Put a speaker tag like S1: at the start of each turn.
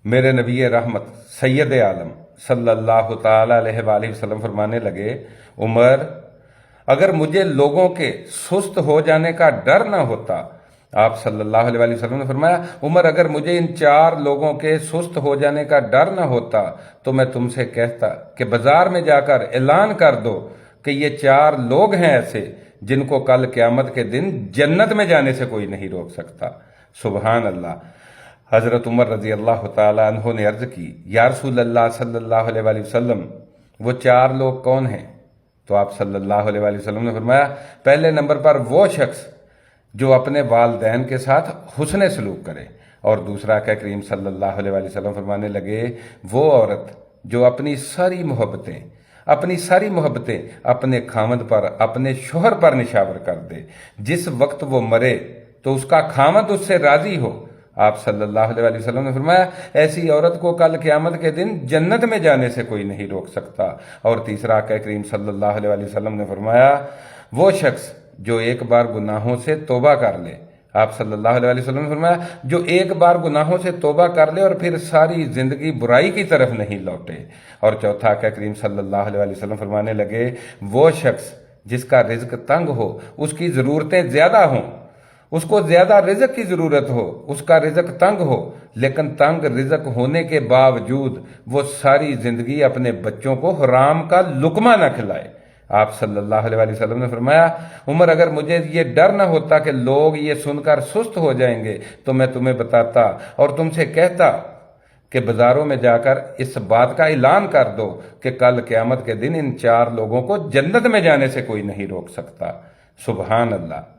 S1: میرے نبی رحمت سید عالم صلی اللہ تعالی علیہ وآلہ وسلم فرمانے لگے، عمر، اگر مجھے لوگوں کے سست ہو جانے کا ڈر نہ ہوتا، آپ صلی اللہ علیہ وآلہ وسلم نے فرمایا، عمر، اگر مجھے ان 4 لوگوں کے سست ہو جانے کا ڈر نہ ہوتا تو میں تم سے کہتا کہ بازار میں جا کر اعلان کر دو کہ یہ 4 لوگ ہیں ایسے جن کو کل قیامت کے دن جنت میں جانے سے کوئی نہیں روک سکتا۔ سبحان اللہ۔ حضرت عمر رضی اللہ تعالی عنہ نے عرض کی، یا رسول اللہ صلی اللہ علیہ وآلہ وسلم، وہ 4 لوگ کون ہیں؟ تو آپ صلی اللہ علیہ وآلہ وسلم نے فرمایا، پہلے نمبر پر وہ شخص جو اپنے والدین کے ساتھ حسن سلوک کرے، اور دوسرا کہ کریم صلی اللہ علیہ وآلہ وسلم فرمانے لگے، وہ عورت جو اپنی ساری محبتیں اپنے خامد پر، اپنے شوہر پر نشاور کر دے، جس وقت وہ مرے تو اس کا خامد اس سے راضی ہو۔ آپ صلی اللہ علیہ وآلہ وسلم نے فرمایا، ایسی عورت کو کل قیامت کے دن جنت میں جانے سے کوئی نہیں روک سکتا۔ اور تیسرا کہ کریم صلی اللہ علیہ وآلہ وسلم نے فرمایا، وہ شخص جو ایک بار گناہوں سے توبہ کر لے۔ آپ صلی اللہ علیہ وآلہ وسلم نے فرمایا، جو ایک بار گناہوں سے توبہ کر لے اور پھر ساری زندگی برائی کی طرف نہیں لوٹے۔ اور چوتھا کہ کریم صلی اللہ علیہ وآلہ وسلم فرمانے لگے، وہ شخص جس کا رزق تنگ ہو، اس کی ضرورتیں زیادہ ہوں، اس کو زیادہ رزق کی ضرورت ہو، اس کا رزق تنگ ہو، لیکن تنگ رزق ہونے کے باوجود وہ ساری زندگی اپنے بچوں کو حرام کا لقمہ نہ کھلائے۔ آپ صلی اللہ علیہ وآلہ وسلم نے فرمایا، عمر، اگر مجھے یہ ڈر نہ ہوتا کہ لوگ یہ سن کر سست ہو جائیں گے تو میں تمہیں بتاتا اور تم سے کہتا کہ بازاروں میں جا کر اس بات کا اعلان کر دو کہ کل قیامت کے دن ان 4 لوگوں کو جنت میں جانے سے کوئی نہیں روک سکتا۔ سبحان اللہ۔